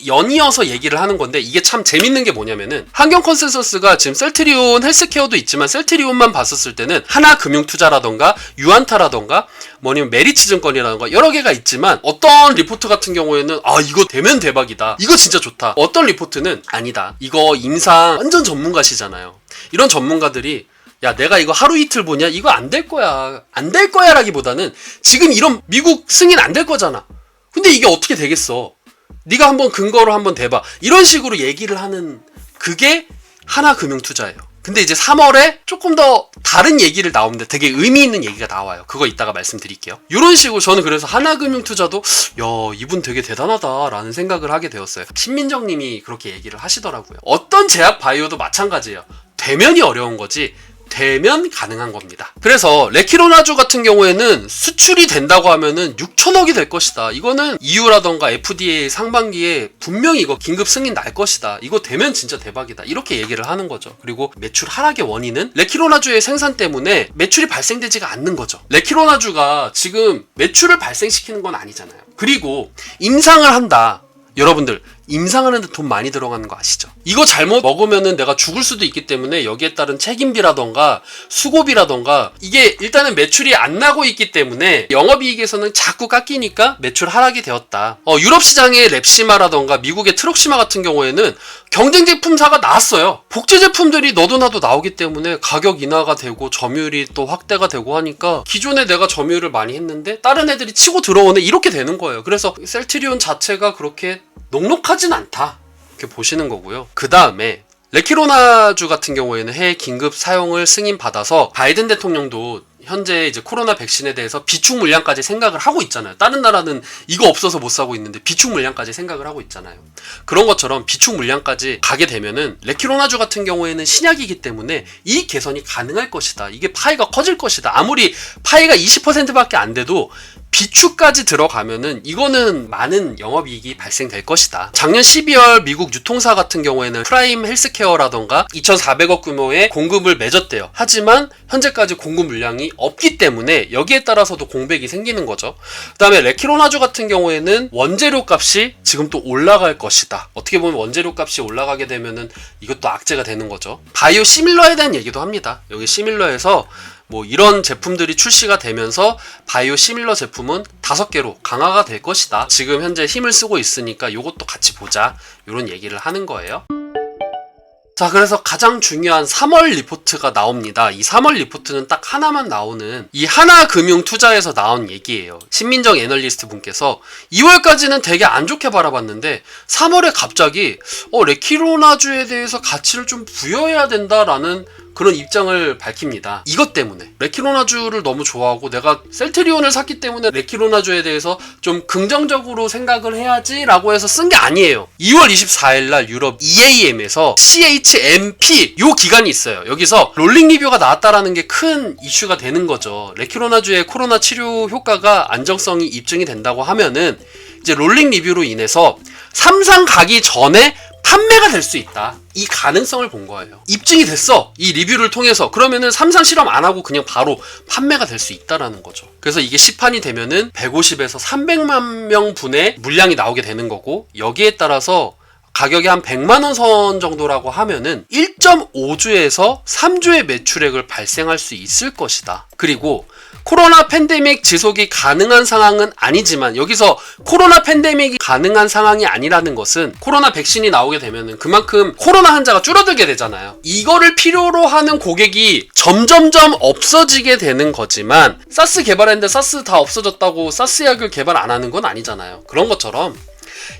연이어서 얘기를 하는 건데 이게 참 재밌는 게 뭐냐면은 환경 컨센서스가 지금 셀트리온 헬스케어도 있지만 셀트리온만 봤었을 때는 하나금융투자라던가 유안타라던가 뭐냐면 메리츠증권이라던가 여러 개가 있지만 어떤 리포트 같은 경우에는 이거 되면 대박이다, 이거 진짜 좋다, 어떤 리포트는 아니다, 이거 임상 완전 전문가시잖아요. 이런 전문가들이 야 내가 이거 하루 이틀 보냐, 이거 안 될 거야, 안 될 거야 라기보다는 지금 이런 미국 승인 안 될 거잖아, 근데 이게 어떻게 되겠어, 네가 한번 근거로 한번 대봐, 이런 식으로 얘기를 하는 그게 하나금융투자예요. 근데 이제 3월에 조금 더 다른 얘기를 나오는데 되게 의미 있는 얘기가 나와요. 그거 이따가 말씀드릴게요. 이런 식으로 저는 그래서 하나금융투자도 이분 되게 대단하다 라는 생각을 하게 되었어요. 신민정 님이 그렇게 얘기를 하시더라고요. 어떤 제약 바이오도 마찬가지예요. 되면이 어려운 거지 되면 가능한 겁니다. 그래서 레키로나주 같은 경우에는 수출이 된다고 하면은 6천억이 될 것이다. 이거는 EU라던가 FDA 상반기에 분명히 이거 긴급 승인 날 것이다. 이거 되면 진짜 대박이다. 이렇게 얘기를 하는 거죠. 그리고 매출 하락의 원인은 레키로나주의 생산 때문에 매출이 발생되지가 않는 거죠. 레키로나주가 지금 매출을 발생시키는 건 아니잖아요. 그리고 임상을 한다. 여러분들 임상하는데 돈 많이 들어가는 거 아시죠? 이거 잘못 먹으면은 내가 죽을 수도 있기 때문에 여기에 따른 책임비라던가 수고비라던가 이게 일단은 매출이 안 나고 있기 때문에 영업이익에서는 자꾸 깎이니까 매출 하락이 되었다. 유럽 시장의 랩시마라던가 미국의 트럭시마 같은 경우에는 경쟁 제품사가 나왔어요. 복제 제품들이 너도 나도 나오기 때문에 가격 인하가 되고 점유율이 또 확대가 되고 하니까 기존에 내가 점유율을 많이 했는데 다른 애들이 치고 들어오네, 이렇게 되는 거예요. 그래서 셀트리온 자체가 그렇게 녹록하진 않다, 이렇게 보시는 거고요. 그 다음에 레키로나주 같은 경우에는 해외 긴급 사용을 승인받아서 바이든 대통령도 현재 이제 코로나 백신에 대해서 비축 물량까지 생각을 하고 있잖아요. 다른 나라는 이거 없어서 못 사고 있는데 비축 물량까지 생각을 하고 있잖아요. 그런 것처럼 비축 물량까지 가게 되면은 레키로나주 같은 경우에는 신약이기 때문에 이익 개선이 가능할 것이다. 이게 파이가 커질 것이다. 아무리 파이가 20%밖에 안 돼도 비축까지 들어가면은 이거는 많은 영업이익이 발생될 것이다. 작년 12월 미국 유통사 같은 경우에는 프라임 헬스케어라던가 2,400억 규모의 공급을 맺었대요. 하지만 현재까지 공급 물량이 없기 때문에 여기에 따라서도 공백이 생기는 거죠. 그 다음에 레키로나주 같은 경우에는 원재료 값이 지금 또 올라갈 것이다. 어떻게 보면 원재료 값이 올라가게 되면은 이것도 악재가 되는 거죠. 바이오 시밀러에 대한 얘기도 합니다. 여기 시밀러에서 뭐 이런 제품들이 출시가 되면서 바이오 시밀러 제품은 5개로 강화가 될 것이다. 지금 현재 힘을 쓰고 있으니까 이것도 같이 보자. 이런 얘기를 하는 거예요. 자, 그래서 가장 중요한 3월 리포트가 나옵니다. 이 3월 리포트는 딱 하나만 나오는 이 하나금융투자에서 나온 얘기예요. 신민정 애널리스트 분께서 2월까지는 되게 안 좋게 바라봤는데 3월에 갑자기 레키로나주에 대해서 가치를 좀 부여해야 된다라는 그런 입장을 밝힙니다. 이것 때문에 레키로나주를 너무 좋아하고 내가 셀트리온을 샀기 때문에 레키로나주에 대해서 좀 긍정적으로 생각을 해야지 라고 해서 쓴 게 아니에요. 2월 24일날 유럽 EAM에서 CHMP 요 기간이 있어요. 여기서 롤링 리뷰가 나왔다라는 게 큰 이슈가 되는 거죠. 레키로나주의 코로나 치료 효과가 안정성이 입증이 된다고 하면은 이제 롤링 리뷰로 인해서 3상 가기 전에 판매가 될 수 있다. 이 가능성을 본 거예요. 입증이 됐어. 이 리뷰를 통해서. 그러면은 3상 실험 안 하고 그냥 바로 판매가 될 수 있다라는 거죠. 그래서 이게 시판이 되면은 150에서 300만 명 분의 물량이 나오게 되는 거고, 여기에 따라서 가격이 한 100만 원 선 정도라고 하면은 1.5주에서 3주의 매출액을 발생할 수 있을 것이다. 그리고 코로나 팬데믹 지속이 가능한 상황은 아니지만, 여기서 코로나 팬데믹이 가능한 상황이 아니라는 것은 코로나 백신이 나오게 되면은 그만큼 코로나 환자가 줄어들게 되잖아요. 이거를 필요로 하는 고객이 점점점 없어지게 되는 거지만, 사스 개발했는데 사스 다 없어졌다고 사스 약을 개발 안 하는 건 아니잖아요. 그런 것처럼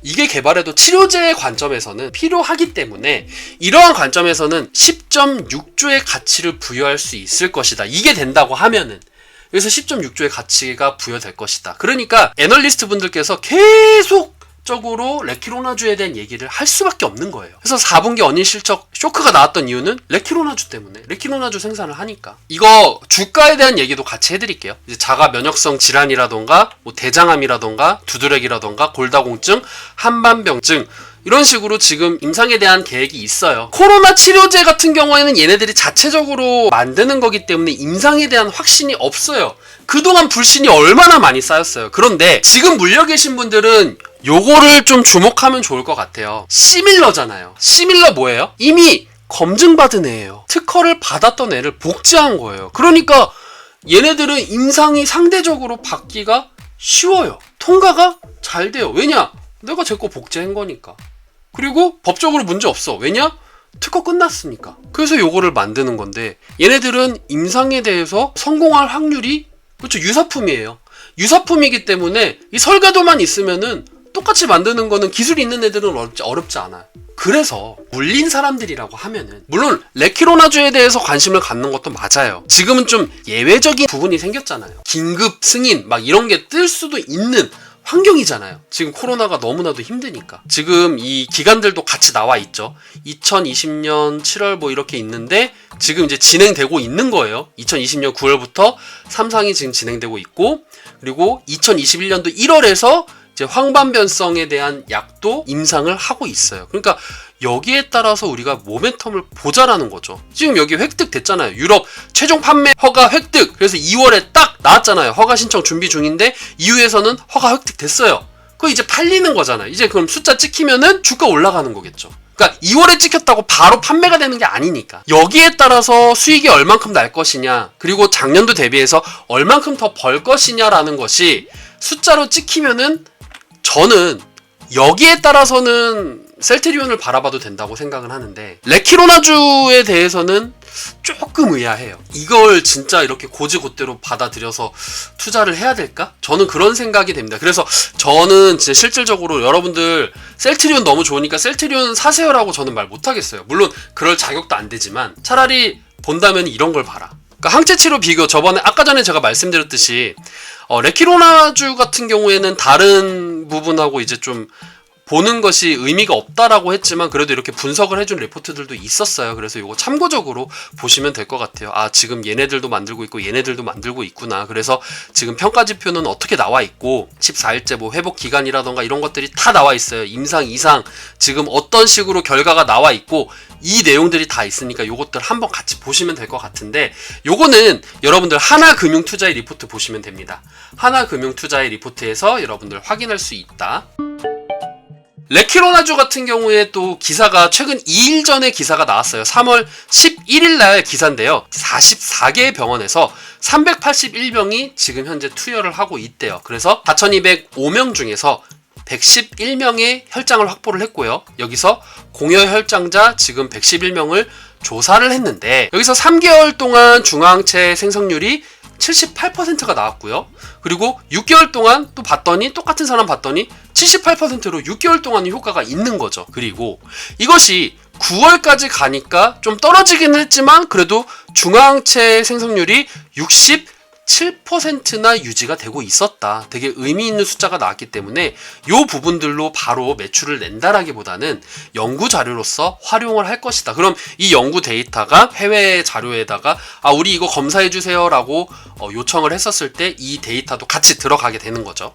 이게 개발해도 치료제의 관점에서는 필요하기 때문에 이러한 관점에서는 10.6조의 가치를 부여할 수 있을 것이다. 이게 된다고 하면은. 그래서 10.6조의 가치가 부여될 것이다. 그러니까 애널리스트 분들께서 계속적으로 레키로나주에 대한 얘기를 할 수밖에 없는 거예요. 그래서 4분기 어닝 실적 쇼크가 나왔던 이유는 레키로나주 때문에, 레키로나주 생산을 하니까. 이거 주가에 대한 얘기도 같이 해드릴게요. 이제 자가 면역성 질환이라던가 뭐 대장암이라던가 두드러기라던가 골다공증, 한반병증, 이런 식으로 지금 임상에 대한 계획이 있어요. 코로나 치료제 같은 경우에는 얘네들이 자체적으로 만드는 거기 때문에 임상에 대한 확신이 없어요. 그동안 불신이 얼마나 많이 쌓였어요. 그런데 지금 물려 계신 분들은 요거를 좀 주목하면 좋을 것 같아요. 시밀러잖아요. 시밀러 뭐예요? 이미 검증받은 애예요. 특허를 받았던 애를 복제한 거예요. 그러니까 얘네들은 임상이 상대적으로 받기가 쉬워요. 통과가 잘 돼요. 왜냐? 내가 제 거 복제한 거니까. 그리고 법적으로 문제 없어. 왜냐? 특허 끝났으니까. 그래서 요거를 만드는 건데 얘네들은 임상에 대해서 성공할 확률이 그렇죠. 유사품이에요. 유사품이기 때문에 이 설계도만 있으면은 똑같이 만드는 거는 기술이 있는 애들은 어렵지 않아요. 그래서 물린 사람들이라고 하면은 물론 레키로나주에 대해서 관심을 갖는 것도 맞아요. 지금은 좀 예외적인 부분이 생겼잖아요. 긴급 승인 막 이런 게 뜰 수도 있는 환경이잖아요. 지금 코로나가 너무나도 힘드니까. 지금 이 기간들도 같이 나와 있죠. 2020년 7월 뭐 이렇게 있는데 지금 이제 진행되고 있는 거예요. 2020년 9월부터 3상이 지금 진행되고 있고 그리고 2021년도 1월에서 이제 황반변성에 대한 약도 임상을 하고 있어요. 그러니까 여기에 따라서 우리가 모멘텀을 보자라는 거죠. 지금 여기 획득됐잖아요. 유럽 최종 판매 허가 획득. 그래서 2월에 딱 나왔잖아요. 허가 신청 준비 중인데 EU에서는 허가 획득됐어요. 그거 이제 팔리는 거잖아요. 이제 그럼 숫자 찍히면은 주가 올라가는 거겠죠. 그러니까 2월에 찍혔다고 바로 판매가 되는 게 아니니까. 여기에 따라서 수익이 얼만큼 날 것이냐 그리고 작년도 대비해서 얼만큼 더 벌 것이냐라는 것이 숫자로 찍히면은 저는 여기에 따라서는 셀트리온을 바라봐도 된다고 생각은 하는데 레키로나주에 대해서는 조금 의아해요. 이걸 진짜 이렇게 고지고대로 받아들여서 투자를 해야 될까? 저는 그런 생각이 됩니다. 그래서 저는 진짜 실질적으로 여러분들 셀트리온 너무 좋으니까 셀트리온 사세요라고 저는 말 못하겠어요. 물론 그럴 자격도 안 되지만 차라리 본다면 이런 걸 봐라. 그러니까 항체치료 비교 저번에 아까 전에 제가 말씀드렸듯이 레키로나주 같은 경우에는 다른 부분하고 이제 좀 보는 것이 의미가 없다라고 했지만 그래도 이렇게 분석을 해준 레포트들도 있었어요. 그래서 이거 참고적으로 보시면 될 것 같아요. 아 지금 얘네들도 만들고 있고 얘네들도 만들고 있구나. 그래서 지금 평가지표는 어떻게 나와 있고 14일째 뭐 회복 기간이라던가 이런 것들이 다 나와 있어요. 임상 이상 지금 어떤 식으로 결과가 나와 있고 이 내용들이 다 있으니까 요것들 한번 같이 보시면 될 것 같은데 요거는 여러분들 하나금융투자의 리포트 보시면 됩니다. 하나금융투자의 리포트에서 여러분들 확인할 수 있다. 레키로나주 같은 경우에 또 기사가 최근 2일 전에 기사가 나왔어요. 3월 11일 날 기사인데요. 44개의 병원에서 381명이 지금 현재 투여를 하고 있대요. 그래서 4,205명 중에서 111명의 혈장을 확보를 했고요. 여기서 공여혈장자 지금 111명을 조사를 했는데 여기서 3개월 동안 중앙체 생성률이 78%가 나왔고요. 그리고 6개월 동안 또 봤더니 똑같은 사람 봤더니 78%로 6개월 동안 효과가 있는 거죠. 그리고 이것이 9월까지 가니까 좀 떨어지긴 했지만 그래도 중앙체 생성률이 67%나 유지가 되고 있었다. 되게 의미 있는 숫자가 나왔기 때문에 이 부분들로 바로 매출을 낸다라기보다는 연구 자료로서 활용을 할 것이다. 그럼 이 연구 데이터가 해외 자료에다가 우리 이거 검사해 주세요 라고 요청을 했었을 때 이 데이터도 같이 들어가게 되는 거죠.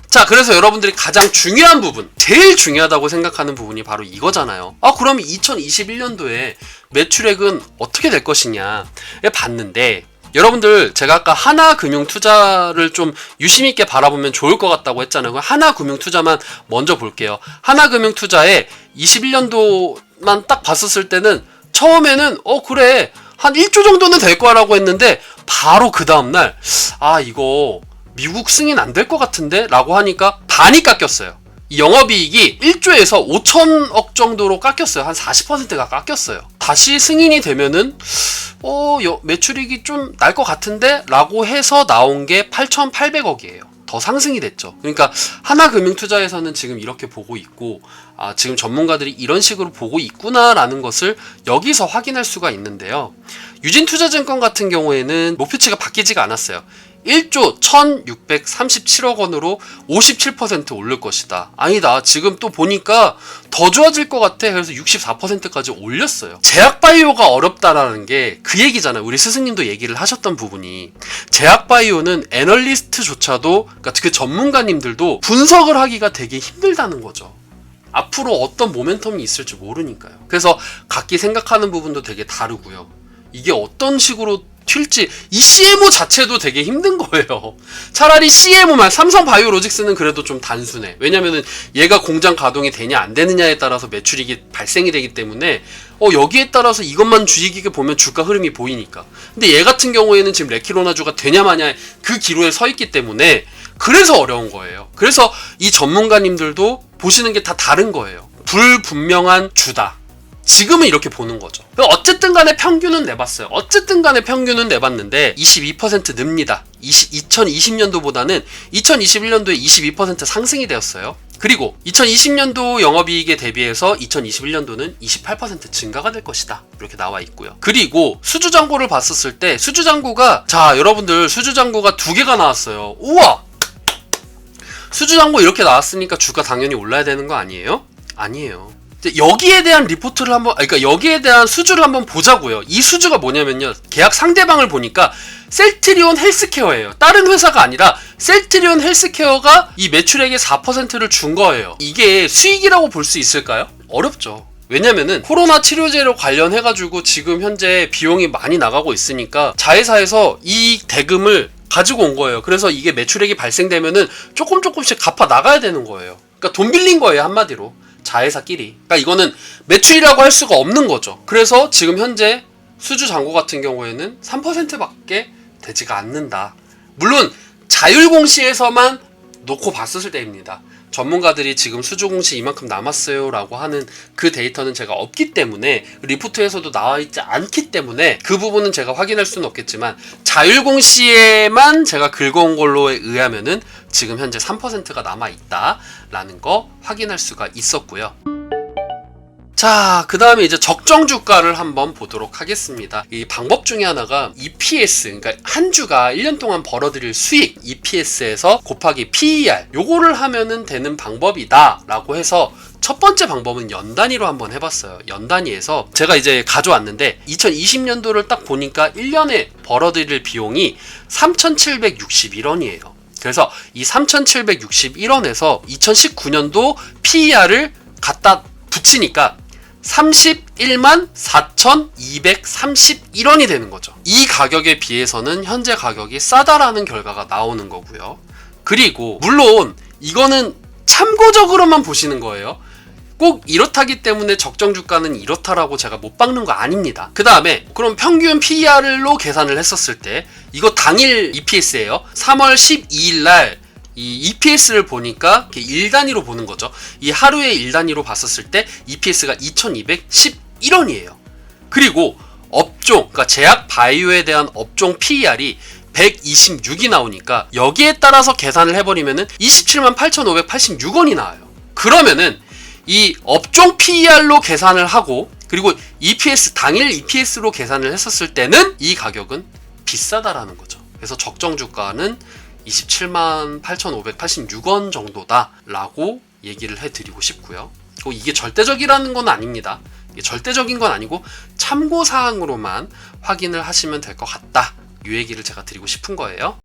자, 그래서 여러분들이 가장 중요한 부분, 제일 중요하다고 생각하는 부분이 바로 이거잖아요. 그럼 2021년도에 매출액은 어떻게 될 것이냐 봤는데 여러분들 제가 아까 하나금융투자를 좀 유심 있게 바라보면 좋을 것 같다고 했잖아요. 하나금융투자만 먼저 볼게요. 하나금융투자에 21년도만 딱 봤었을 때는 처음에는 그래 한 1조 정도는 될 거라고 했는데 바로 그 다음날 이거 미국 승인 안 될 것 같은데 라고 하니까 반이 깎였어요. 이 영업이익이 1조에서 5천억 정도로 깎였어요. 한 40%가 깎였어요. 다시 승인이 되면은 매출이익이 좀 날 것 같은데 라고 해서 나온 게 8,800억이에요. 더 상승이 됐죠. 그러니까 하나금융투자에서는 지금 이렇게 보고 있고 지금 전문가들이 이런 식으로 보고 있구나라는 것을 여기서 확인할 수가 있는데요. 유진투자증권 같은 경우에는 목표치가 바뀌지가 않았어요. 1조 1637억 원으로 57% 오를 것이다. 아니다. 지금 또 보니까 더 좋아질 것 같아. 그래서 64%까지 올렸어요. 제약바이오가 어렵다라는 게 그 얘기잖아요. 우리 스승님도 얘기를 하셨던 부분이 제약바이오는 애널리스트조차도 그러니까 그 전문가님들도 분석을 하기가 되게 힘들다는 거죠. 앞으로 어떤 모멘텀이 있을지 모르니까요. 그래서 각기 생각하는 부분도 되게 다르고요. 이게 어떤 식으로 튈지 이 CMO 자체도 되게 힘든 거예요. 차라리 CMO만 삼성바이오로직스는 그래도 좀 단순해. 왜냐면은 얘가 공장 가동이 되냐 안 되느냐에 따라서 매출이익이 발생이 되기 때문에 여기에 따라서 이것만 주의깊게 보면 주가 흐름이 보이니까. 근데 얘 같은 경우에는 지금 레키로나주가 되냐 마냐 그 기로에 서 있기 때문에 그래서 어려운 거예요. 그래서 이 전문가님들도 보시는 게 다 다른 거예요. 불분명한 주다. 지금은 이렇게 보는 거죠. 어쨌든 간에 평균은 내봤어요. 어쨌든 간에 평균은 내봤는데 22% 늡니다. 2020년도보다는 2021년도에 22% 상승이 되었어요. 그리고 2020년도 영업이익에 대비해서 2021년도는 28% 증가가 될 것이다. 이렇게 나와 있고요. 그리고 수주잔고를 봤었을 때 수주잔고가 자 여러분들 수주잔고가 2개가 나왔어요. 우와! 수주잔고 이렇게 나왔으니까 주가 당연히 올라야 되는 거 아니에요? 아니에요. 여기에 대한 리포트를 한번, 그러니까 여기에 대한 수주를 한번 보자고요. 이 수주가 뭐냐면요. 계약 상대방을 보니까 셀트리온 헬스케어예요. 다른 회사가 아니라 셀트리온 헬스케어가 이 매출액의 4%를 준 거예요. 이게 수익이라고 볼 수 있을까요? 어렵죠. 왜냐면은 코로나 치료제로 관련해가지고 지금 현재 비용이 많이 나가고 있으니까 자회사에서 이 대금을 가지고 온 거예요. 그래서 이게 매출액이 발생되면은 조금씩 갚아 나가야 되는 거예요. 그러니까 돈 빌린 거예요, 한마디로. 자회사끼리. 그러니까 이거는 매출이라고 할 수가 없는 거죠. 그래서 지금 현재 수주 잔고 같은 경우에는 3%밖에 되지가 않는다. 물론 자율공시에서만 놓고 봤었을 때입니다. 전문가들이 지금 수주 공시 이만큼 남았어요 라고 하는 그 데이터는 제가 없기 때문에 리포트에서도 나와 있지 않기 때문에 그 부분은 제가 확인할 수는 없겠지만 자율공시에만 제가 긁어온 걸로 의하면은 지금 현재 3%가 남아있다 라는 거 확인할 수가 있었고요. 자, 그 다음에 이제 적정 주가를 한번 보도록 하겠습니다. 이 방법 중에 하나가 EPS, 그러니까 한 주가 1년 동안 벌어들일 수익 EPS에서 곱하기 PER 요거를 하면은 되는 방법이다 라고 해서 첫 번째 방법은 연 단위로 한번 해봤어요. 연 단위에서 제가 이제 가져왔는데 2020년도를 딱 보니까 1년에 벌어들일 비용이 3,761원이에요. 그래서 이 3,761원에서 2019년도 PER을 갖다 붙이니까 31만 4,231원이 되는 거죠. 이 가격에 비해서는 현재 가격이 싸다라는 결과가 나오는 거고요. 그리고 물론 이거는 참고적으로만 보시는 거예요. 꼭 이렇다기 때문에 적정 주가는 이렇다라고 제가 못 박는 거 아닙니다. 그 다음에 그럼 평균 PER로 계산을 했었을 때 이거 당일 EPS예요. 3월 12일 날 이 EPS를 보니까 일 단위로 보는 거죠. 이 하루의 일 단위로 봤었을 때 EPS가 2,211원이에요. 그리고 업종, 그러니까 제약 바이오에 대한 업종 PER이 126이 나오니까 여기에 따라서 계산을 해버리면은 27만 8,586원이 나와요. 그러면은 이 업종 PER로 계산을 하고 그리고 EPS 당일 EPS로 계산을 했었을 때는 이 가격은 비싸다라는 거죠. 그래서 적정 주가는 27만 8,586원 정도다 라고 얘기를 해드리고 싶고요. 이게 절대적이라는 건 아닙니다. 이게 절대적인 건 아니고 참고사항으로만 확인을 하시면 될 것 같다. 이 얘기를 제가 드리고 싶은 거예요.